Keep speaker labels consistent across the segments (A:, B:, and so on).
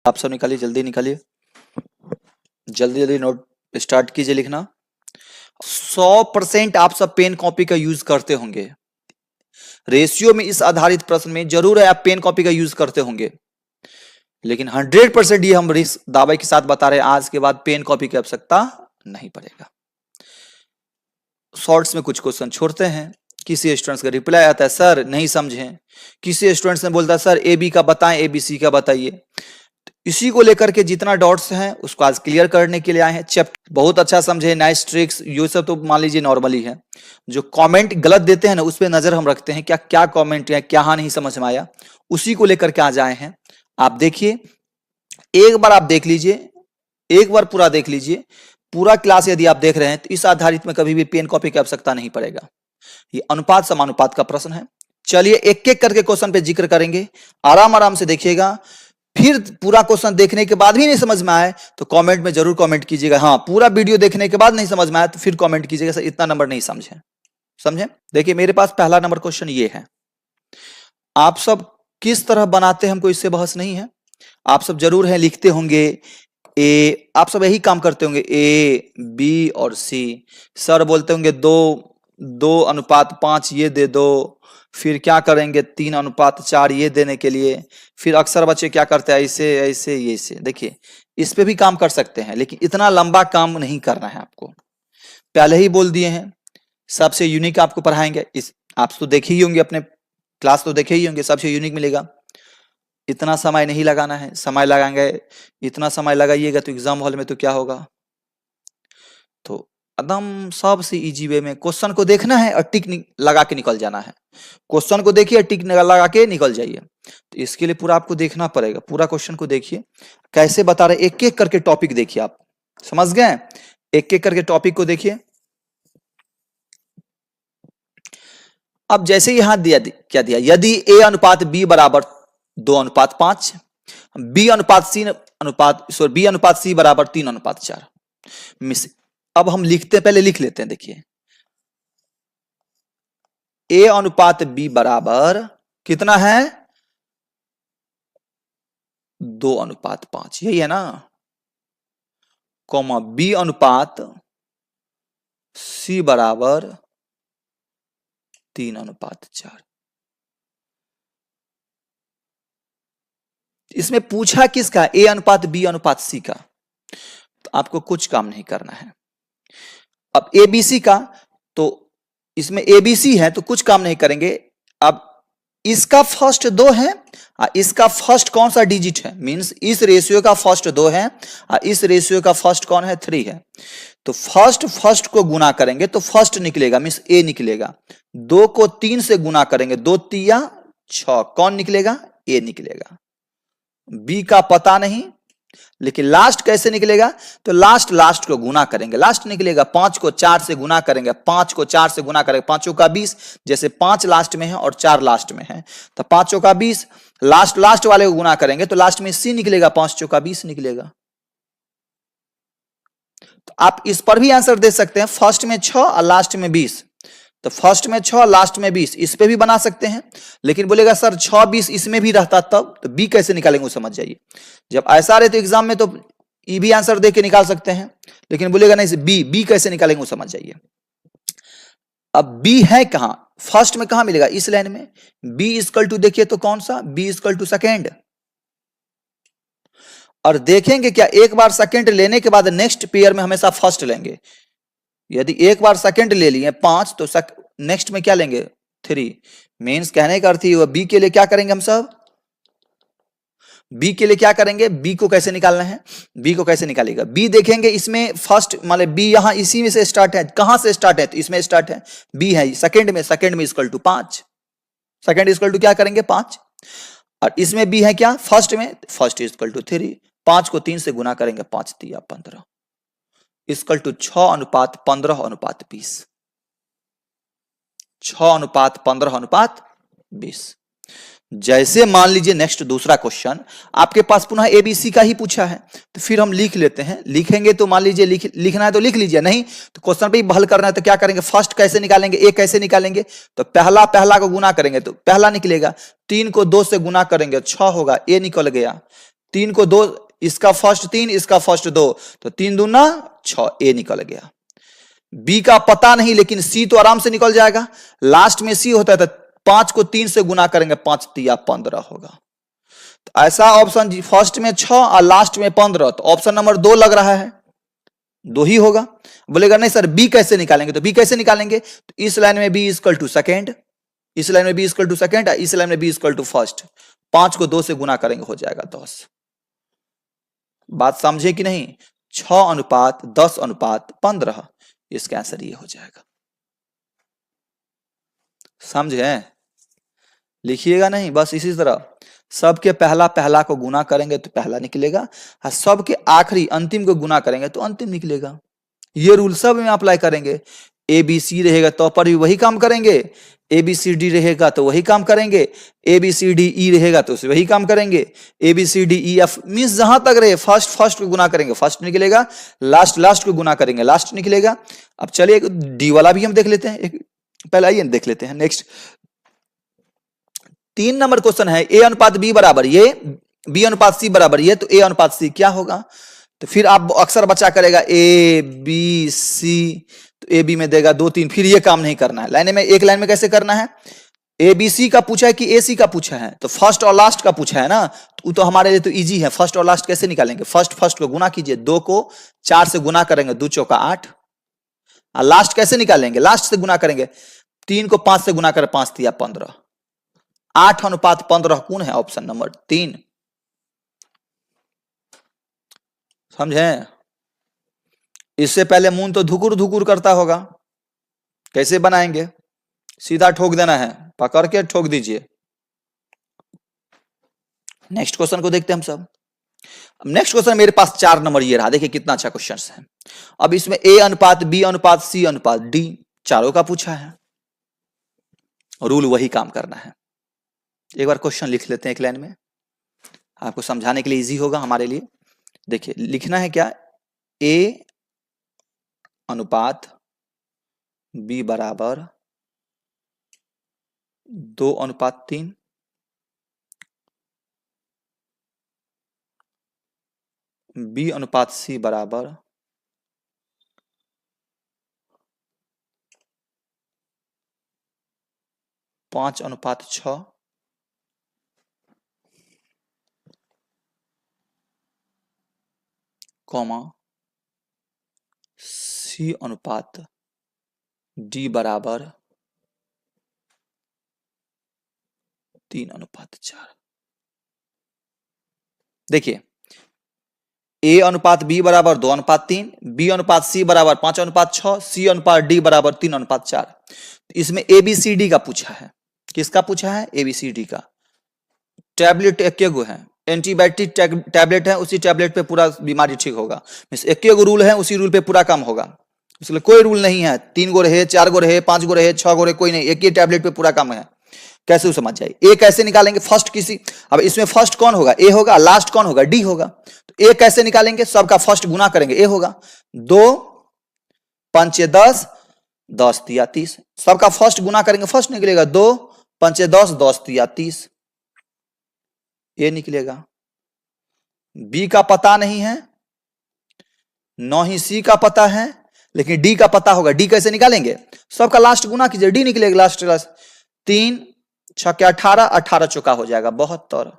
A: आप सब निकालिए, जल्दी निकालिए, जल्दी जल्दी नोट स्टार्ट कीजिए लिखना। 100% आप सब पेन कॉपी का यूज करते होंगे। रेशियो में इस आधारित प्रश्न में जरूर है आप पेन कॉपी का यूज करते होंगे, लेकिन 100% ये हम दावे के साथ बता रहे हैं, आज के बाद पेन कॉपी की आवश्यकता नहीं पड़ेगा। शॉर्ट्स में कुछ क्वेश्चन छोड़ते हैं। किसी स्टूडेंट्स का रिप्लाई आता है सर नहीं समझे, किसी स्टूडेंट्स ने बोलता है सर ए बी का बताएं, ए बी सी का बताइए। इसी को लेकर के जितना डॉट्स हैं उसको आज क्लियर करने के लिए आए हैं। चैप्टर बहुत अच्छा समझे, नाइस ट्रिक्स, ये सब तो मान लीजिए नॉर्मली है। जो कमेंट गलत देते हैं ना उस पर नजर हम रखते हैं, क्या क्या कमेंट है, क्या नहीं समझ में आया, उसी को लेकर के आज आए हैं। आप देखिए, एक बार आप देख लीजिए, एक बार पूरा देख लीजिए, पूरा क्लास यदि आप देख रहे हैं तो इस आधारित में कभी भी पेन कॉपी की आवश्यकता नहीं पड़ेगा। ये अनुपात समानुपात का प्रश्न है। चलिए एक एक करके क्वेश्चन पे जिक्र करेंगे, आराम आराम से देखिएगा। फिर पूरा क्वेश्चन देखने के बाद भी नहीं समझ में आए तो कमेंट में जरूर कमेंट कीजिएगा। हाँ, पूरा वीडियो देखने के बाद नहीं समझ में आया तो फिर कमेंट कीजिएगा सर इतना नंबर नहीं समझे। देखिए मेरे पास पहला नंबर क्वेश्चन ये है। आप सब किस तरह बनाते हैं हमको इससे बहस नहीं है, आप सब जरूर है लिखते होंगे ए, आप सब यही काम करते होंगे, ए बी और सी। सर बोलते होंगे 2:5 ये दे दो, फिर क्या करेंगे 3:4 ये देने के लिए। फिर अक्सर बच्चे क्या करते हैं ऐसे ऐसे ये से। देखिए इस पे भी काम कर सकते हैं, लेकिन इतना लंबा काम नहीं करना है आपको, पहले ही बोल दिए हैं। सबसे यूनिक आपको पढ़ाएंगे, इस आप तो देखे ही होंगे, अपने क्लास तो देखे ही होंगे, सबसे यूनिक मिलेगा। इतना समय नहीं लगाना है, समय लगाएंगे इतना समय लगाइएगा तो एग्जाम हॉल में तो क्या होगा। तो एकदम सबसे इजी वे में क्वेश्चन को देखना है और टिक लगा के निकल जाना है। क्वेश्चन को देखिए, टिक लगा के निकल जाइए। तो इसके लिए पूरा आपको देखना पड़ेगा, पूरा क्वेश्चन को देखिए कैसे बता रहे, एक एक करके टॉपिक देखिए। आप समझ गए, एक एक करके टॉपिक को देखिए। अब जैसे यहां दिया, क्या दिया, यदि a अनुपात b बराबर 2:5, b अनुपात c बराबर 3:4। अब हम लिखते, पहले लिख लेते हैं। देखिए a अनुपात b बराबर कितना है 2:5, यही है ना, कॉमा b अनुपात c बराबर 3:4। इसमें पूछा किसका, a अनुपात b अनुपात c का, तो आपको कुछ काम नहीं करना है। अब ABC का, तो इसमें ABC है तो कुछ काम नहीं करेंगे। अब इसका फर्स्ट 2 है, इसका फर्स्ट कौन सा डिजिट है, मींस इस रेशियो का फर्स्ट 2 है और इस रेशियो का फर्स्ट कौन है 3 है। तो फर्स्ट को गुना करेंगे तो फर्स्ट निकलेगा, मींस A निकलेगा। 2 को 3 से गुना करेंगे, 2 3 6, कौन निकलेगा, A निकलेगा। B का पता नहीं, लेकिन लास्ट कैसे निकलेगा, तो लास्ट को गुना करेंगे, लास्ट निकलेगा। 5 को 4 से गुना करेंगे, 5 को 4 से गुना करेंगे, 5 का 20, जैसे 5 लास्ट में है और 4 लास्ट में है तो 5 का 20, लास्ट वाले को गुना करेंगे तो लास्ट में C निकलेगा, 5 का 20 निकलेगा। तो आप इस पर भी आंसर दे सकते हैं, फर्स्ट में 6 और लास्ट में 20, तो फर्स्ट में 6 लास्ट में 20, इस पे भी बना सकते हैं। लेकिन बोलेगा सर 6 20 इसमें भी रहता तब, तो बी कैसे निकालेंगे वो समझ जाइए। जब ऐसा रहे तो एग्जाम में तो ई भी आंसर दे के निकाल सकते हैं, लेकिन बोलेगा नहीं बी कैसे निकालेंगे वो समझ जाइए। अब बी है कहां, फर्स्ट में कहां मिलेगा, इस लाइन में। बी इक्वल टू देखिए तो कौन सा, बी इक्वल टू सेकेंड। और देखेंगे क्या, एक बार सेकेंड लेने के बाद नेक्स्ट पेयर में हमेशा फर्स्ट लेंगे। यदि एक बार सेकंड ले लिए 5 तो नेक्स्ट में क्या लेंगे 3। मींस कहने का अर्थ है बी के लिए क्या करेंगे हम सब, बी के लिए क्या करेंगे, बी को कैसे निकालना है, बी को कैसे निकालेगा। बी देखेंगे इसमें फर्स्ट, मतलब बी यहां इसी में से स्टार्ट है, कहां से स्टार्ट है, तो इसमें स्टार्ट है, बी है सेकंड में equal to 5, second equal to क्या करेंगे 5। और इसमें बी है क्या, फर्स्ट में, फर्स्ट इक्वल टू 3, 5 को 3 से गुना करेंगे, 5 3 15 इक्वल टू 6:15:20, 6:15:20। जैसे मान लीजिए नेक्स्ट दूसरा क्वेश्चन आपके पास पुनः एबीसी का ही पूछा है, तो फिर हम लिख लेते हैं। लिखेंगे तो मान लीजिए लिखना है तो लिख लीजिए, नहीं तो क्वेश्चन पे ही बहल करना है तो क्या करेंगे, फर्स्ट कैसे निकालेंगे, ए कैसे निकालेंगे, तो पहला को गुना करेंगे तो पहला निकलेगा, 3 को 2 से गुना करेंगे 6 होगा, ए निकल गया। 3 को 2, इसका फर्स्ट 3, इसका फर्स्ट 2, तो 3 दूना 6, ए निकल गया। बी का पता नहीं, लेकिन सी तो आराम से निकल जाएगा। लास्ट में सी होता है तो 5 को 3 से गुना करेंगे, 5 तिया 15 होगा। तो ऐसा ऑप्शन फर्स्ट में 6 और लास्ट में 15, तो ऑप्शन नंबर 2 लग रहा है, 2 ही होगा। बोलेगा नहीं सर बी कैसे निकालेंगे, तो बी कैसे निकालेंगे, तो इस लाइन में बी इक्वल टू सेकेंड, इस लाइन में बी इक्वल टू सेकेंड, इस लाइन में बी इक्वल टू फर्स्ट। 5 को 2 से गुना करेंगे, हो जाएगा 10। बात समझे कि नहीं? 6:10:15, इसका आंसर ये हो जाएगा। समझे? लिखिएगा नहीं, बस इसी तरह सबके पहला पहला को गुना करेंगे तो पहला निकलेगा, और सबके आखिरी अंतिम को गुना करेंगे तो अंतिम निकलेगा। ये रूल सब में अप्लाई करेंगे। ए बी सी रहेगा तो पर भी वही काम करेंगे, ए बी सी डी रहेगा तो वही काम करेंगे, ए बी सी डी ई रहेगा तो वही काम करेंगे, A B C D E F means जहां तक रहे फर्स्ट को गुना करेंगे फर्स्ट निकलेगा, लास्ट को गुना करेंगे लास्ट निकलेगा। अब चलिए डी वाला भी हम देख लेते हैं, पहले आइए देख लेते हैं। नेक्स्ट 3 नंबर क्वेश्चन है, ए अनुपात बी बराबर ये, बी अनुपात सी बराबर ये, तो ए अनुपात सी क्या होगा? तो फिर आप अक्सर बचा करेगा ए बी सी, तो ए बी में देगा 2 3, फिर ये काम नहीं करना है। लाइन में एक लाइन में कैसे करना है? ए बी सी का पूछा है कि ए सी का पूछा है, तो फर्स्ट और लास्ट का पूछा है ना, तो हमारे लिए तो इजी है। फर्स्ट और लास्ट कैसे निकालेंगे? फर्स्ट को गुना कीजिए, 2 को 4 से गुना करेंगे, 2 चौका 8। और लास्ट कैसे निकालेंगे? लास्ट से गुना करेंगे, 3 को 5 से गुना करें, 5 तिया 15। 8:15 कौन है? Option number 3। समझे? इससे पहले मुंह तो धुकुर धुकुर करता होगा, कैसे बनाएंगे? सीधा ठोक देना है, पकड़ के ठोक दीजिए। नेक्स्ट क्वेश्चन को देखते हैं हम सब। नेक्स्ट क्वेश्चन मेरे पास 4 नंबर ये रहा, देखिए कितना अच्छा क्वेश्चन है। अब इसमें ए अनुपात बी अनुपात सी अनुपात डी चारों का पूछा है, रूल वही काम करना है। एक बार क्वेश्चन लिख लेते हैं एक लाइन में, आपको समझाने के लिए इजी होगा हमारे लिए। देखिए लिखना है क्या, ए अनुपात बी बराबर 2:3, बी अनुपात सी बराबर 5:6, कॉमा सी अनुपात डी बराबर 3:4। देखिए ए अनुपात बी बराबर 2:3, बी अनुपात सी बराबर 5:6, सी अनुपात डी बराबर 3:4। इसमें ए बी सी डी का पूछा है। किसका पूछा है? ए बी सी डी का। टैबलेट एक गो है, एंटीबायोटिक टैबलेट है, उसी टैबलेट पे पूरा बीमारी ठीक होगा। एक गो रूल है, उसी रूल पे पूरा काम होगा। इसलिए कोई रूल नहीं है 3 गो रहे, 4 गो रहे, 5 गो रहे, 6 गो रहे, कोई नहीं, एक ही टैबलेट पे पूरा काम है। कैसे समझ जाए? ए कैसे निकालेंगे? फर्स्ट किसी, अब इसमें फर्स्ट कौन होगा? ए होगा, लास्ट कौन होगा? डी होगा। तो ए कैसे निकालेंगे? सबका फर्स्ट गुना करेंगे, ए होगा। 2 5 10, 10 तिया 30, सबका फर्स्ट गुना करेंगे, फर्स्ट निकलेगा। 2 5 10, 10 तिया 30, ये निकलेगा। बी का पता नहीं है, न ही सी का पता है, लेकिन डी का पता होगा। डी कैसे निकालेंगे? सबका लास्ट गुना कीजिए, डी निकलेगा लास्ट। 3 6 18, 18 चौका हो जाएगा 72।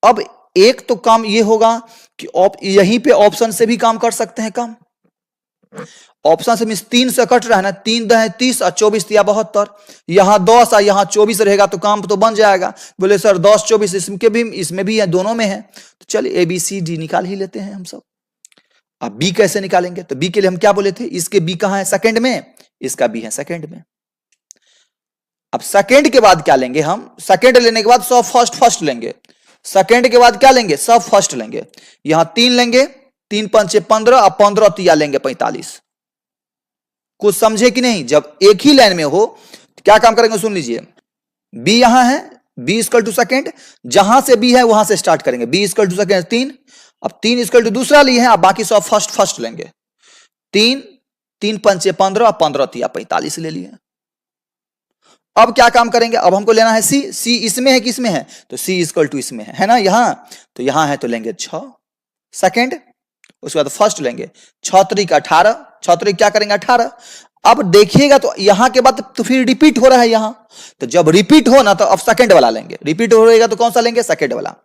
A: अब एक तो काम ये होगा कि यहीं पे ऑप्शन से भी काम कर सकते हैं। काम ऑप्शन से मीन 3 से कट रहा है ना, 3 10 30 और 24 तिया 72। यहां 10 और यहां 24 रहेगा तो काम तो बन जाएगा। बोले सर 10 24 इसमें भी है, दोनों में है, तो चलिए ए बी सी डी निकाल ही लेते हैं हम सब। अब बी कैसे निकालेंगे? तो बी के लिए हम क्या बोले थे? इसके बी कहां है? सेकंड में, इसका बी है सेकंड में। अब सेकंड के बाद क्या लेंगे हम? सेकंड लेने के बाद सब फर्स्ट लेंगे। सेकंड के बाद क्या लेंगे? सब फर्स्ट लेंगे। यहां 3 लेंगे, 3 5 15 और 15 तिया लेंगे 45। कुछ समझे कि नहीं? जब एक ही लाइन में हो तो क्या काम करेंगे? सुन लीजिए, बी यहां है, बी इक्वल टू सेकंड, जहां से बी है वहां से स्टार्ट करेंगे। बी इक्वल टू सेकंड 3, अब 3 इक्वल टू दूसरा लिए हैं, अब बाकी सब फर्स्ट लेंगे। 3 3 5 15 और 15 तिया 45 ले लिए। अब क्या काम करेंगे, अब हमको लेना है सी, सी इसमें है कि इसमें है, तो सी इक्वल टू इसमें है ना, यहां तो यहां है तो लेंगे 6 सेकेंड, उसके बाद फर्स्ट लेंगे 6 त्रिक 18, 6 त्रिक क्या करेंगे 18। अब देखिएगा तो यहां के बाद तो फिर रिपीट हो रहा है यहां, तो जब रिपीट हो ना तो अब सेकेंड वाला लेंगे, रिपीट हो रहेगा तो कौन सा लेंगे, सेकेंड वाला।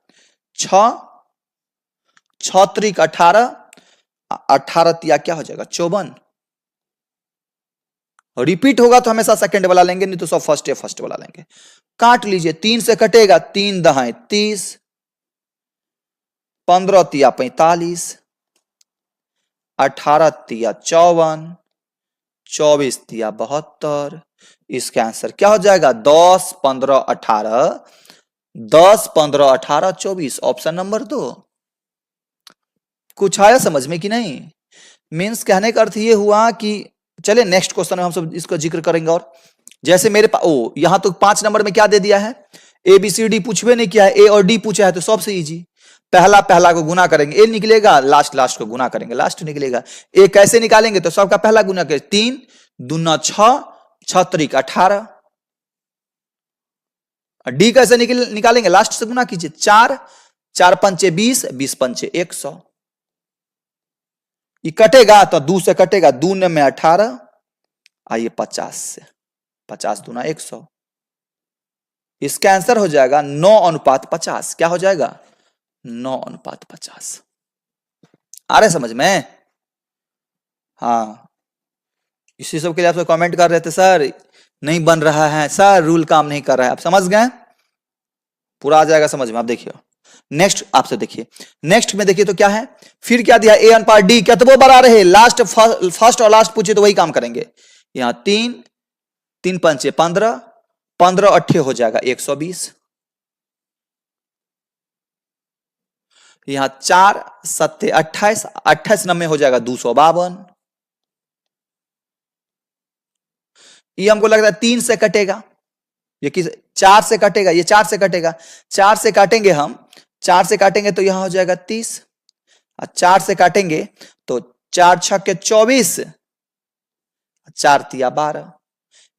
A: 6 त्रिक 18, 18 तिया क्या हो जाएगा 54, रिपीट होगा तो हमेशा सेकंड वाला लेंगे, नहीं तो सब फर्स्ट वाला लेंगे। काट लीजिए, 3 से कटेगा, 3 दहाई 30, 15 तिया 45, 18 तिया 54, 24 तिया 72। इसका आंसर क्या हो जाएगा 10 15 18, 10 15 18 24, ऑप्शन नंबर 2। कुछ आया समझ में कि नहीं? मीन्स कहने का अर्थ ये हुआ कि चलिए नेक्स्ट क्वेश्चन में हम सब इसका जिक्र करेंगे। और जैसे मेरे पास यहां तो 5 नंबर में क्या दे दिया है, ए बी सी डी पूछवे नहीं किया है, ए और डी पूछा है, तो सबसे इजी पहला को गुना करेंगे, ए निकलेगा, लास्ट को गुना करेंगे, लास्ट निकलेगा। ए कैसे निकालेंगे, तो सबका पहला गुना करें, 3 दूना 6, 6 त्रिक 18। डी कैसे निकालेंगे, लास्ट से गुना कीजिए, 4 4 पंचे 20, 20 पंचे 100। ये कटेगा तो 2 से कटेगा, 2 में 18, आइए 50 से, 50 दूना 100। इसका आंसर हो जाएगा 9:50। क्या हो जाएगा 9:50। आ रहे समझ में? हाँ, इसी सब के लिए आप कमेंट कर रहे थे सर नहीं बन रहा है, सर रूल काम नहीं कर रहा है। आप समझ गए, पूरा आ जाएगा समझ में। आप देखिए नेक्स्ट, आपसे देखिए नेक्स्ट में देखिए तो क्या है, फिर क्या दिया, ए अनुपात डी, क्या तो वो बराबर है, लास्ट फर्स्ट और लास्ट पूछे तो वही काम करेंगे। यहां 3 3 पंचे 15, 15 अट्ठे हो जाएगा 120। यहां 4 सत्ते 28, 28 नब्बे हो जाएगा 252। ये हमको लगता है 3 से कटेगा, ये किस 4 से कटेगा, ये 4 से कटेगा, 4 से काटेंगे हम, 4 से काटेंगे तो यहां हो जाएगा 30, और 4 से काटेंगे तो 4 छक्के 24, 4 तिया 12।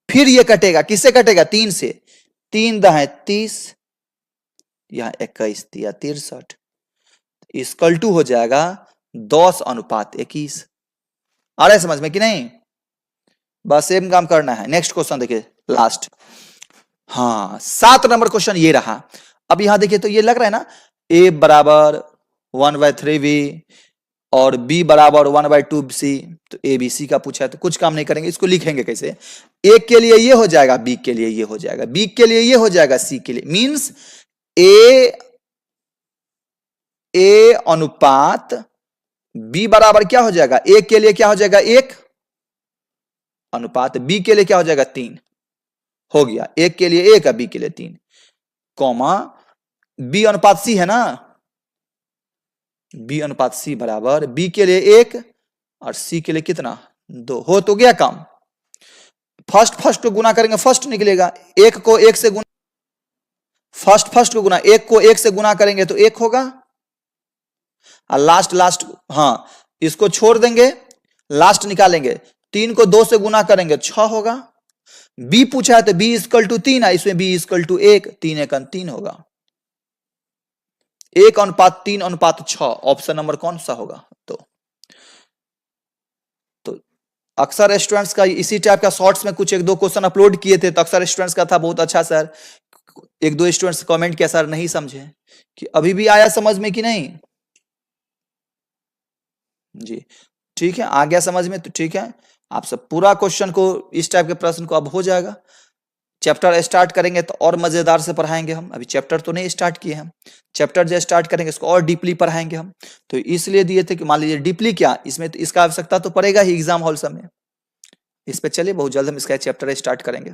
A: फिर ये कटेगा, किससे कटेगा 3 से, 3 दहाई 30, यहां 21 तिया 63, इक्वल टू हो जाएगा 10:21। आ रहा है समझ में कि नहीं? बस सेम काम करना है। नेक्स्ट क्वेश्चन देखिए लास्ट, हाँ 7 नंबर क्वेश्चन ये रहा। अब यहां देखिए तो ये लग रहा है ना, a बराबर 1/3v और b बराबर 1/2c, तो a b c का पूछा है, तो कुछ काम नहीं करेंगे, इसको लिखेंगे कैसे, a के लिए ये हो जाएगा, b के लिए ये हो जाएगा, b के लिए ये हो जाएगा, c के लिए, मींस a अनुपात b बराबर क्या हो जाएगा, a के लिए क्या हो जाएगा 1 अनुपात b के लिए क्या हो जाएगा 3 हो गया, a के लिए 1 है, b के लिए 3, कॉमा b अनुपात c है ना, b अनुपात c बराबर b के लिए 1 और c के लिए कितना 2, हो तो गया काम। फर्स्ट को गुना करेंगे, फर्स्ट निकलेगा, 1 को 1 से गुना, फर्स्ट को गुना 1 को 1 से गुना करेंगे तो 1 होगा, और लास्ट हाँ इसको छोड़ देंगे, लास्ट निकालेंगे, 3 को 2 से गुना करेंगे 6 होगा। b पूछा है तो b इक्वल टू 3 है, इसमें b इक्वल टू 1, 3 1 3 होगा, 1:3:6, ऑप्शन नंबर कौन सा होगा? तो अक्सर स्टूडेंट्स का इसी टाइप का शॉर्ट्स में कुछ 1-2 क्वेश्चन अपलोड किए थे, तो अक्सर स्टूडेंट्स का था बहुत अच्छा सर, 1-2 स्टूडेंट्स कमेंट किया सर नहीं समझे, कि अभी भी आया समझ में कि नहीं? जी ठीक है, आ गया समझ में, तो ठीक है, आप सब पूरा क्वेश्चन को, इस टाइप के प्रश्न को अब हो जाएगा। चैप्टर स्टार्ट करेंगे तो और मजेदार से पढ़ाएंगे हम, अभी चैप्टर तो नहीं स्टार्ट किए हम, चैप्टर जो स्टार्ट करेंगे इसको और डीपली पढ़ाएंगे हम, तो इसलिए दिए थे कि मान लीजिए डीपली क्या, इसमें तो इसका आवश्यकता तो पड़ेगा ही एग्जाम हॉल समय, इस पे चलिए बहुत जल्द हम इसका चैप्टर स्टार्ट करेंगे।